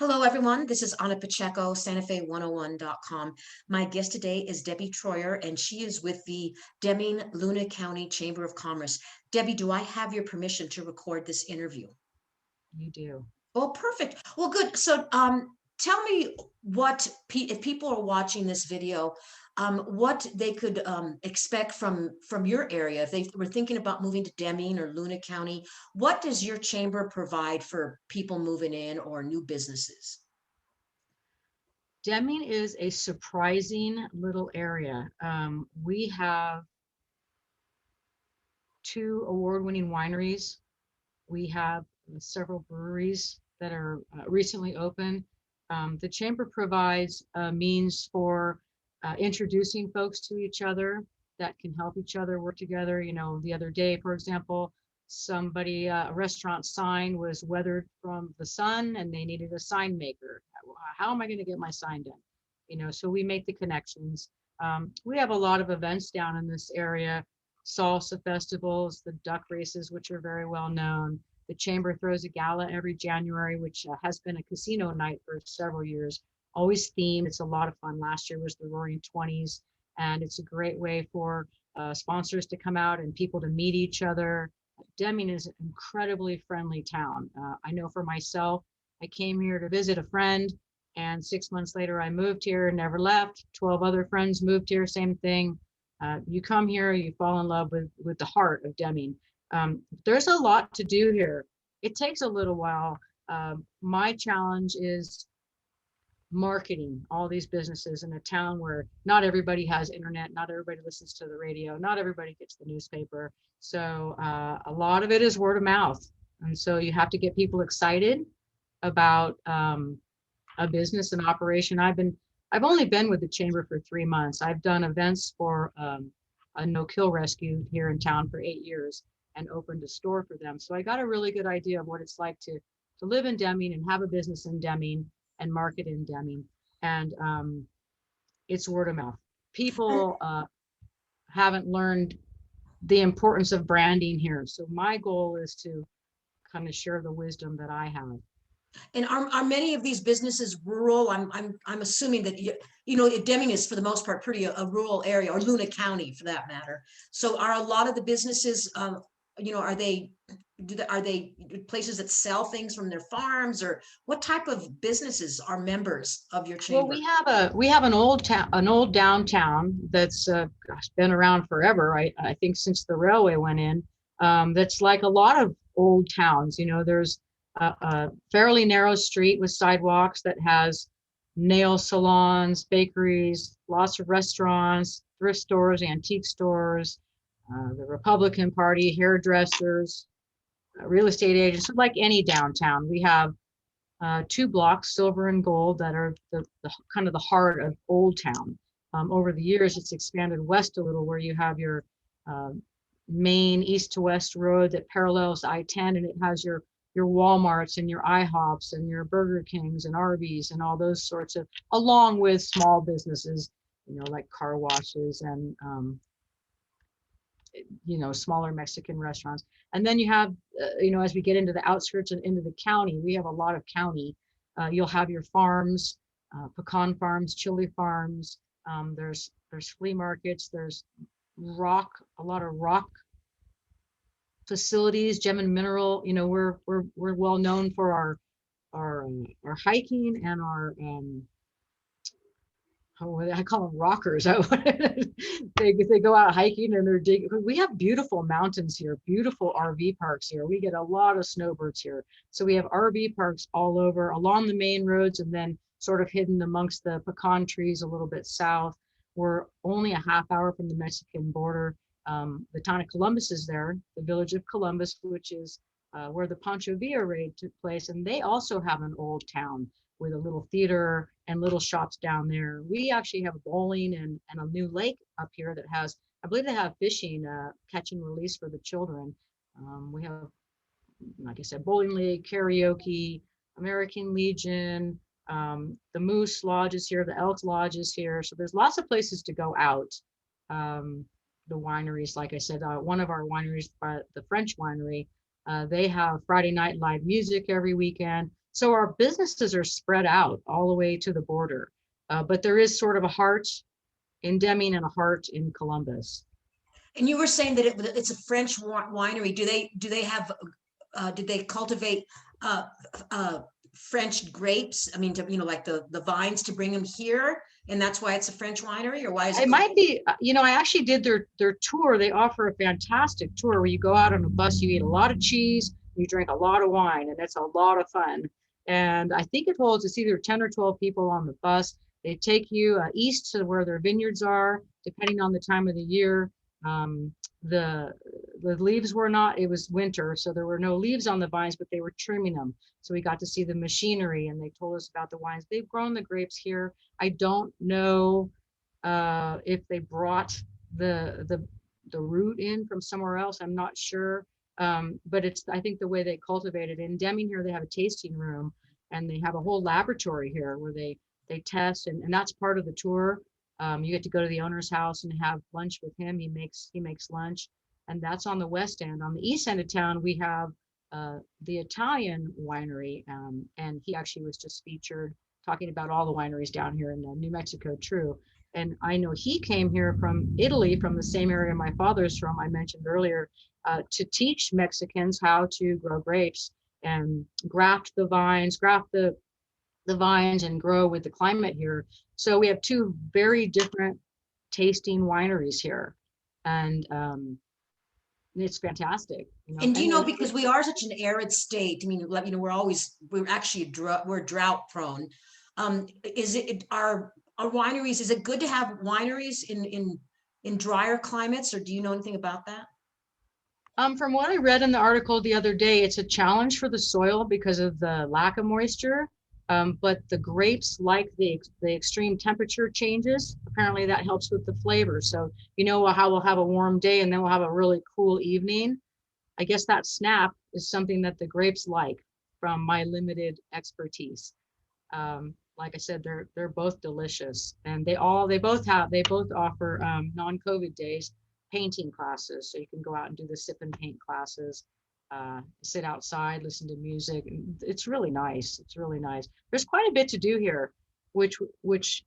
Hello, everyone. This is Anna Pacheco, SantaFe101.com. My guest today is Debbie Troyer, and she is with the Deming-Luna County Chamber of Commerce. Debbie, do I have your permission to record this interview? You do. Oh, perfect. Well, good. So, tell me if people are watching this video, what they could expect from your area if they were thinking about moving to Deming or Luna County. What does your chamber provide for people moving in or new businesses? Deming is a surprising little area. We have two award-winning wineries. We have several breweries that are recently open. The chamber provides a means for introducing folks to each other that can help each other work together. You know, the other day, for example, a restaurant sign was weathered from the sun and they needed a sign maker. How am I going to get my sign done? You know, so we make the connections. We have a lot of events down in this area, salsa festivals, the duck races, which are very well known. The chamber throws a gala every January, which has been a casino night for several years, always themed. It's a lot of fun. Last year was the Roaring 20s, and it's a great way for sponsors to come out and people to meet each other. Deming is an incredibly friendly town. I know for myself, I came here to visit a friend, and 6 months later, I moved here and never left. 12 other friends moved here, same thing. You come here, you fall in love with the heart of Deming. There's a lot to do here. It takes a little while. My challenge is marketing all these businesses in a town where not everybody has internet, not everybody listens to the radio, not everybody gets the newspaper. So a lot of it is word of mouth. And so you have to get people excited about a business and operation. I've only been with the chamber for 3 months. I've done events for a no-kill rescue here in town for 8 years and opened a store for them. So I got a really good idea of what it's like to live in Deming and have a business in Deming and market in Deming. And it's word of mouth. People haven't learned the importance of branding here. So my goal is to kind of share the wisdom that I have. And are many of these businesses rural? I'm assuming that Deming is for the most part pretty a rural area, or Luna County for that matter. So are a lot of the businesses, are they places that sell things from their farms, or what type of businesses are members of your Well, chamber? we have an old downtown that's been around forever. I think since the railway went in. That's like a lot of old towns. You know, there's a fairly narrow street with sidewalks that has nail salons, bakeries, lots of restaurants, thrift stores, antique stores, the Republican Party, hairdressers, real estate agents. So like any downtown, we have 2 blocks, Silver and Gold, that are the kind of the heart of Old Town. Over the years, it's expanded west a little, where you have your main east to west road that parallels I-10, and it has your Walmarts and your IHOPs and your Burger Kings and Arby's and all those sorts of, along with small businesses, you know, like car washes and smaller Mexican restaurants. And then you have, as we get into the outskirts and into the county, we have a lot of county. You'll have your farms, pecan farms, chili farms. There's flea markets. There's a lot of rock facilities, gem and mineral. You know, we're well known for our hiking and our I call them rockers. They go out hiking and they're digging. We have beautiful mountains here, beautiful RV parks here. We get a lot of snowbirds here. So we have RV parks all over along the main roads, and then sort of hidden amongst the pecan trees a little bit south. We're only a half hour from the Mexican border. The town of Columbus is there, the village of Columbus, which is where the Pancho Villa raid took place. And they also have an old town with a little theater and little shops down there. We actually have bowling and a new lake up here that has, I believe they have fishing, catch and release for the children. We have, like I said, bowling league, karaoke, American Legion, the Moose Lodge is here, the Elk Lodge is here. So there's lots of places to go out. The wineries, like I said, one of our wineries, the French winery, they have Friday night live music every weekend. So our businesses are spread out all the way to the border. But there is sort of a heart in Deming and a heart in Columbus. And you were saying that it's a French winery. Do they have, did they cultivate uh, French grapes? I mean, like the vines to bring them here, and that's why it's a French winery, or why is it? It might be, I actually did their tour. They offer a fantastic tour where you go out on a bus, you eat a lot of cheese, you drink a lot of wine, and it's a lot of fun. And I think it's either 10 or 12 people on the bus. They take you east to where their vineyards are, depending on the time of the year. Um, the leaves were not, it was winter, so there were no leaves on the vines, but they were trimming them. So we got to see the machinery, and they told us about the wines. They've grown the grapes here. I don't know if they brought the root in from somewhere else, I'm not sure. But I think the way they cultivate it. In Deming here, they have a tasting room, and they have a whole laboratory here where they test, and that's part of the tour. You get to go to the owner's house and have lunch with him. He makes lunch, and that's on the west end. On the east end of town, we have the Italian winery, and he actually was just featured talking about all the wineries down here in New Mexico, true. And I know he came here from Italy, from the same area my father's from, I mentioned earlier, to teach Mexicans how to grow grapes and graft the vines and grow with the climate here. So we have two very different tasting wineries here. And it's fantastic. And do you know, because we are such an arid state, I mean, we're drought prone. Are wineries, is it good to have wineries in drier climates, or do you know anything about that? From what I read in the article the other day, it's a challenge for the soil because of the lack of moisture. But the grapes like the extreme temperature changes. Apparently that helps with the flavor. So how we'll have a warm day and then we'll have a really cool evening. I guess that snap is something that the grapes like, from my limited expertise. Like I said, they're both delicious, and they both offer non-COVID days painting classes. So you can go out and do the sip and paint classes, sit outside, listen to music. It's really nice. It's really nice. There's quite a bit to do here, which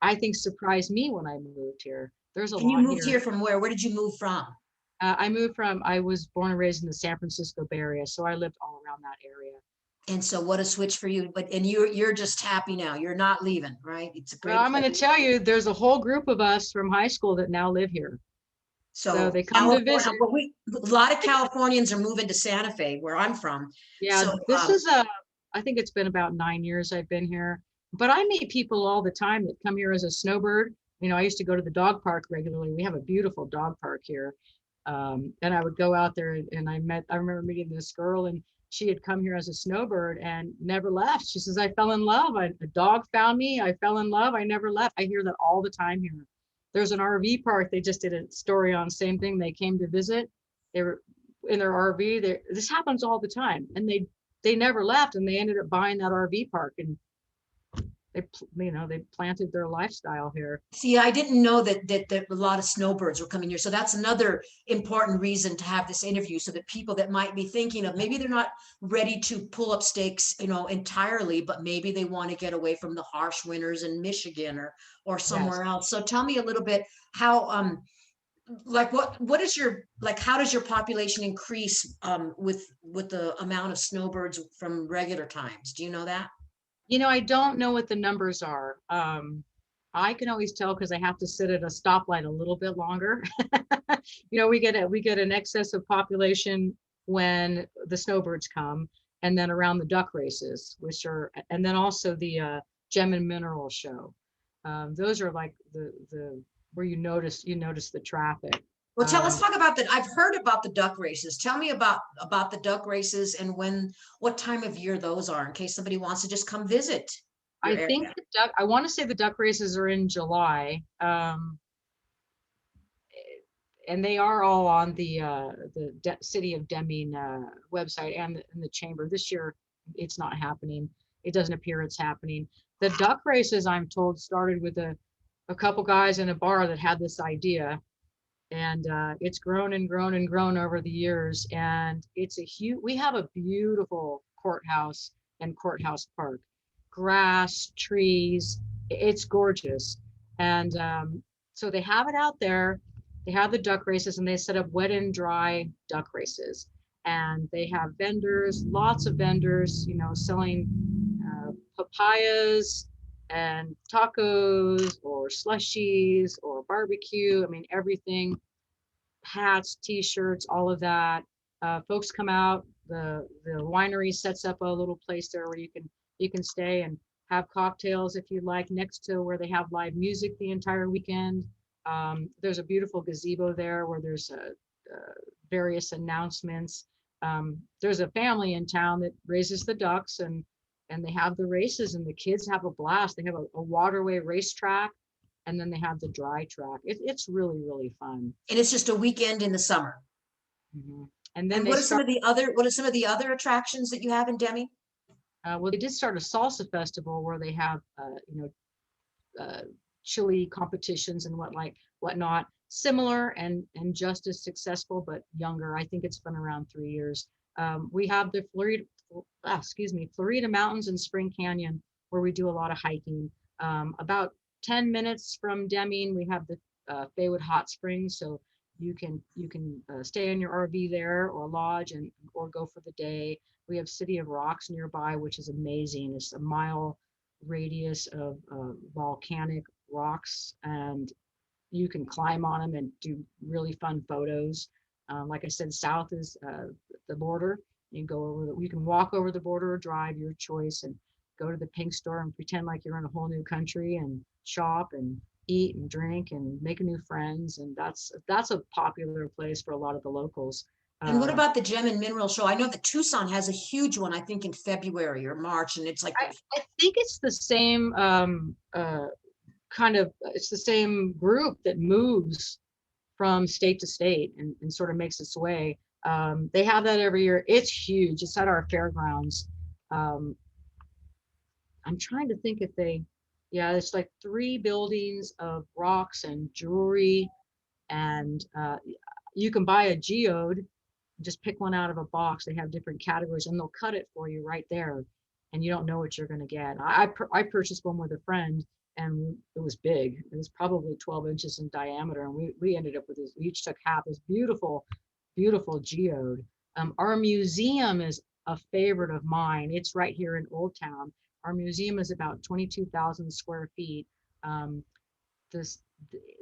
I think surprised me when I moved here. There's a lot here. And you moved here from where? Where did you move from? I was born and raised in the San Francisco Bay Area, so I lived all around that area. And so what a switch for you, and you're just happy now. You're not leaving, right? It's a great. I'm going to tell you, there's a whole group of us from high school that now live here. So they come to visit. A lot of Californians are moving to Santa Fe, where I'm from. Yeah, so, I think it's been about 9 years I've been here, but I meet people all the time that come here as a snowbird. I used to go to the dog park regularly. We have a beautiful dog park here. And I would go out there, and I remember meeting this girl, and she had come here as a snowbird and never left. She says, I fell in love. A dog found me. I fell in love. I never left. I hear that all the time here. There's an RV park. They just did a story on same thing. They came to visit. They were in their RV. This happens all the time. And they never left, and they ended up buying that RV park, and they planted their lifestyle here. See, I didn't know that a lot of snowbirds were coming here. So that's another important reason to have this interview, so that people that might be thinking of, maybe they're not ready to pull up stakes, entirely, but maybe they want to get away from the harsh winters in Michigan or somewhere else. So tell me a little bit how, what is how does your population increase with the amount of snowbirds from regular times? Do you know that? I don't know what the numbers are. I can always tell because I have to sit at a stoplight a little bit longer. We get an excess of population when the snowbirds come, and then around the duck races, and then also the gem and mineral show. Those are like the where you notice the traffic. Well, let's talk about that. I've heard about the duck races. Tell me about the duck races and what time of year those are, in case somebody wants to just come visit. I think I want to say the duck races are in July, and they are all on the City of Deming website and the chamber. This year, it's not happening. It doesn't appear it's happening. The duck races, I'm told, started with a couple guys in a bar that had this idea. And it's grown and grown and grown over the years. And it's we have a beautiful courthouse and Courthouse Park. Grass, trees, it's gorgeous. And so they have it out there. They have the duck races and they set up wet and dry duck races. And they have vendors, lots of vendors, selling papayas and tacos or slushies or barbecue. I mean, everything, hats, t-shirts, all of that. Folks come out, the winery sets up a little place there where you can stay and have cocktails if you like, next to where they have live music the entire weekend. There's a beautiful gazebo there where there's various announcements. There's a family in town that raises the ducks, and they have the races, and the kids have a blast. They have a waterway racetrack, and then they have the dry track. It's really, really fun. And it's just a weekend in the summer. Mhm. And then And they what are some start, of the other, what are some of the other attractions that you have in Deming? well, they did start a salsa festival where they have, uh, chili competitions and whatnot, similar and just as successful, but younger. I think it's been around 3 years. We have the Florida Mountains and Spring Canyon, where we do a lot of hiking. About 10 minutes from Deming, we have the Faywood Hot Springs, so you can stay in your RV there or lodge or go for the day. We have City of Rocks nearby, which is amazing. It's a mile radius of volcanic rocks, and you can climb on them and do really fun photos. Like I said, south is the border. You can walk over the border or drive, your choice, and go to the pink store and pretend like you're in a whole new country and shop and eat and drink and make new friends. And that's a popular place for a lot of the locals. And what Uh, about the Gem and Mineral Show? I know that Tucson has a huge one, I think in February or March, and it's like, I think it's the same it's the same group that moves from state to state and sort of makes its way. They have that every year. It's huge. It's at our fairgrounds. Um, I'm trying to think if yeah, it's like 3 buildings of rocks and jewelry, and you can buy a geode, just pick one out of a box. They have different categories, and they'll cut it for you right there, and you don't know what you're going to get. I purchased one with a friend, and it was big. It was probably 12 inches in diameter, and we ended up with this. We each took half. This beautiful, beautiful geode. Our museum is a favorite of mine. It's right here in Old Town. Our museum is about 22,000 square feet. Um, this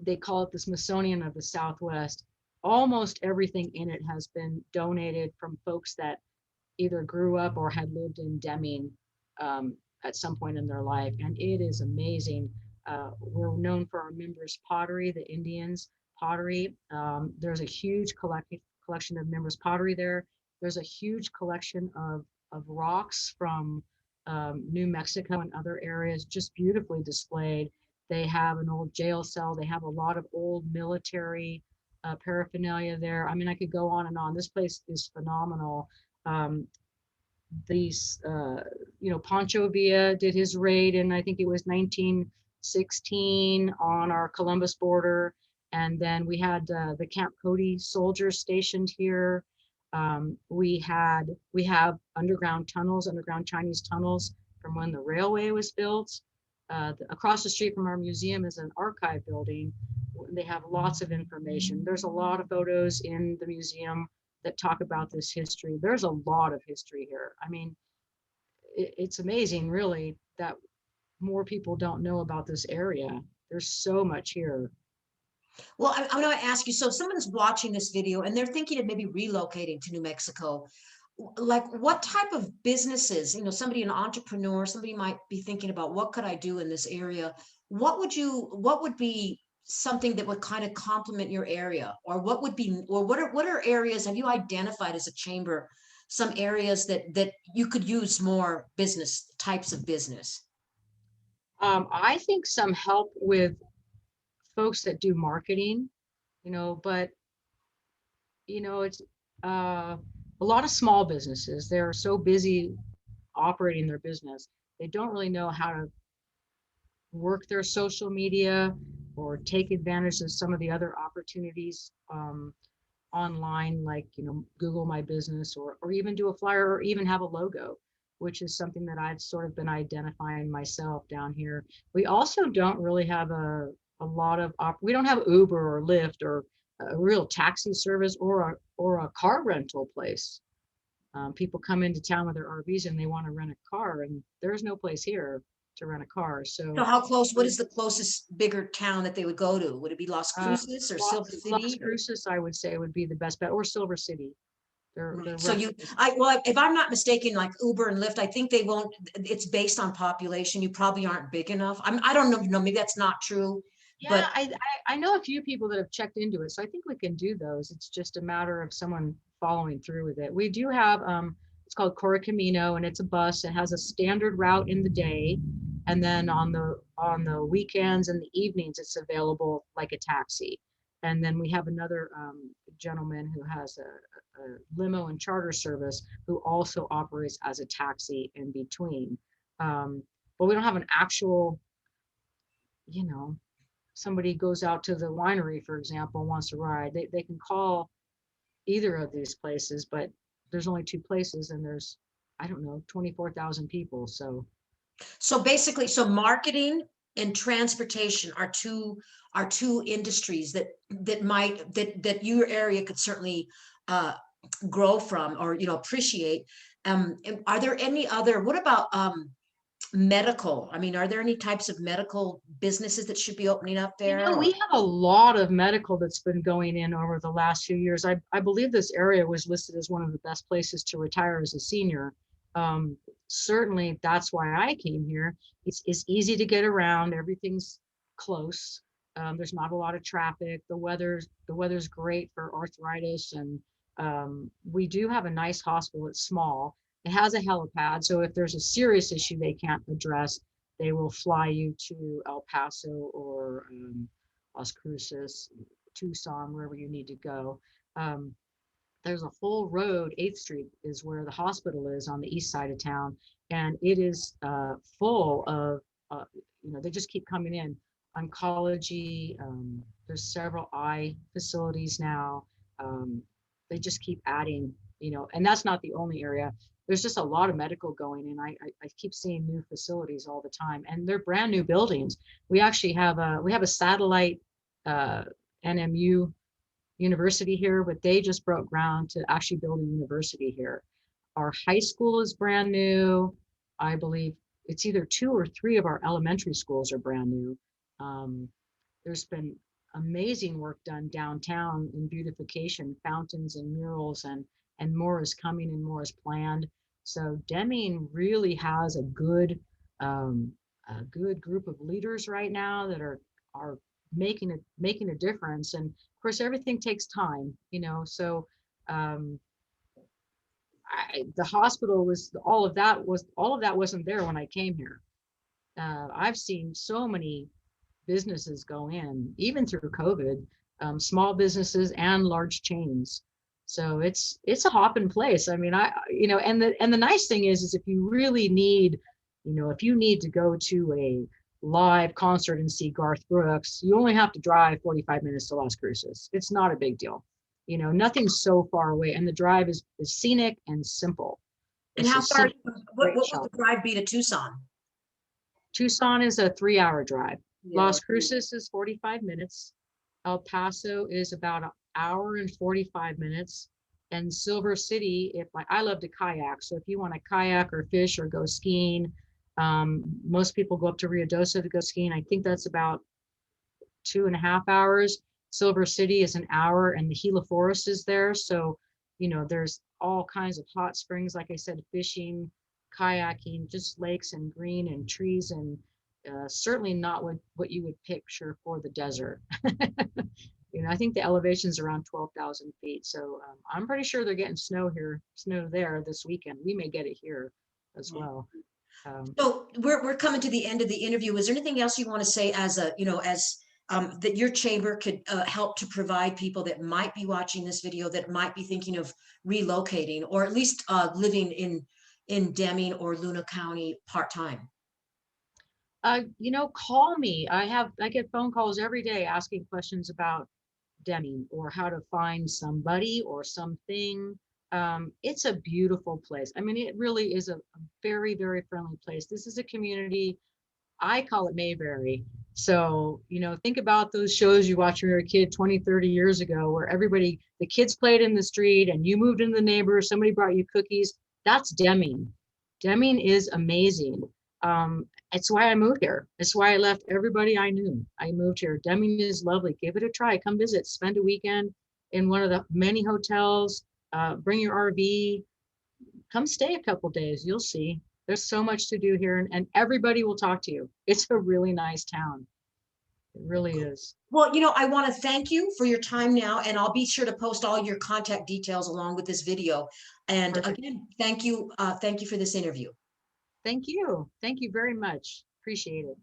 They call it the Smithsonian of the Southwest. Almost everything in it has been donated from folks that either grew up or had lived in Deming at some point in their life, and it is amazing. We're known for our members' pottery, the Indians' pottery. There's a huge collection of members' pottery there. There's a huge collection of rocks from New Mexico and other areas, just beautifully displayed. They have an old jail cell. They have a lot of old military paraphernalia there. I mean, I could go on and on. This place is phenomenal. Um, these, Pancho Villa did his raid in, I think it was 1916 on our Columbus border. And then we had the Camp Cody soldiers stationed here. We have underground Chinese tunnels from when the railway was built. Across the street from our museum is an archive building. They have lots of information. There's a lot of photos in the museum that talk about this history. There's a lot of history here. I mean, it's amazing, really, that more people don't know about this area. There's so much here. well, I'm going to ask you, so if someone's watching this video and they're thinking of maybe relocating to New Mexico, like what type of businesses, somebody, an entrepreneur, somebody might be thinking about what could I do in this area? What would be something that would kind of complement your area? Or what are areas, have you identified as a chamber, some areas that you could use more types of business? I think some help with folks that do marketing, but it's a lot of small businesses. They're so busy operating their business, they don't really know how to work their social media or take advantage of some of the other opportunities online, like Google My Business, or even do a flyer or even have a logo. which is something that I've sort of been identifying myself down here. We also don't really have a lot of we don't have Uber or Lyft or a real taxi service or a car rental place. People come into town with their RVs and they want to rent a car, and there's no place here to rent a car. So So how close, what is the closest bigger town that they would go to? Would it be Las uh, Cruces or Silver Las City? Cruces, I would say, would be the best bet, or Silver City. They're So you, relatively. well, if I'm not mistaken, like Uber and Lyft, I think they won't, it's based on population. You probably aren't big enough. I don't know, no, maybe that's not true, Yeah, but I know a few people that have checked into it, so I think we can do those. It's just a matter of someone following through with it. We do have it's called Correcamino, and it's a bus. It has a standard route in the day, and then on the weekends and the evenings, it's available like a taxi. And then we have another gentleman who has a limo and charter service who also operates as a taxi in between. But we don't have an actual, you know, somebody goes out to the winery, for example, wants to ride, they can call either of these places, but there's only two places and there's, I don't know, 24,000 people. So so basically, so marketing and transportation are two industries that your area could certainly uh grow from, or appreciate. And are there any other, what about medical? I mean, are there any types of medical businesses that should be opening up there, we or? have a lot of medical that's been going in over the last few years. I believe this area was listed as one of the best places to retire as a senior. Um, Certainly, that's why I came here. It's easy to get around. Everything's close. There's not a lot of traffic. The weather's great for arthritis, and we do have a nice hospital. It's small. It has a helipad, so if there's a serious issue they can't address, they will fly you to El Paso or Las Cruces, Tucson, wherever you need to go. Um, there's a whole road, 8th Street is where the hospital is on the east side of town, and it is full of, they just keep coming in. Oncology, there's several eye facilities now. Um, they just keep adding, and that's not the only area. There's just a lot of medical going in. I keep seeing new facilities all the time, and they're brand new buildings. We have a satellite uh, NMU university here, but they just broke ground to actually build a university here. Our high school is brand new. I believe it's either 2 or 3 of our elementary schools are brand new. There's been amazing work done downtown in beautification, fountains and murals, and more is coming and more is planned. So Deming really has um, a good group of leaders right now that are making a difference. And of course, everything takes time, so um, the hospital was all of that wasn't there when I came here. I've seen so many businesses go in, even through COVID, small businesses and large chains. So it's a hopping place. I mean, and the nice thing is if you really need, if you need to go to a live concert and see Garth Brooks, you only have to drive 45 minutes to Las Cruces. It's not a big deal. Nothing's so far away, and the drive is scenic and simple. And It's a how far, simple, what great would the shelter. drive be to Tucson? Tucson is a 3-hour drive. Yeah. Las Cruces is 45 minutes. El Paso is about an hour and 45 minutes. And Silver City, if I love to kayak. So if you want to kayak or fish or go skiing, most people go up to Rio Dosa to go skiing. I think that's about 2.5 hours. Silver City is an hour, and the Gila Forest is there. So, there's all kinds of hot springs, like I said, fishing, kayaking, just lakes and green and trees, and certainly not what you would picture for the desert. I think the elevation's around 12,000 feet. So I'm pretty sure they're getting snow there this weekend. We may get it here as well. So we're coming to the end of the interview. Is there anything else you want to say as that your chamber could help to provide people that might be watching this video, that might be thinking of relocating, or at least living in Deming or Luna County part-time? Call me. I get phone calls every day asking questions about Deming or how to find somebody or something. It's a beautiful place. I mean, it really is a very, very friendly place. This is a community, I call it Mayberry. So, think about those shows you watched when you were a kid 20, 30 years ago, where the kids played in the street and you moved in the neighbor, somebody brought you cookies. That's Deming. Deming is amazing. It's why I moved here. It's why I left everybody I knew. I moved here. Deming is lovely. Give it a try. Come visit. Spend a weekend in one of the many hotels. Bring your RV. Come stay a couple days. You'll see. There's so much to do here, and everybody will talk to you. It's a really nice town. It really is. Well, I want to thank you for your time now, and I'll be sure to post all your contact details along with this video. And Perfect. again, thank you for this interview. Thank you. Thank you very much. Appreciate it.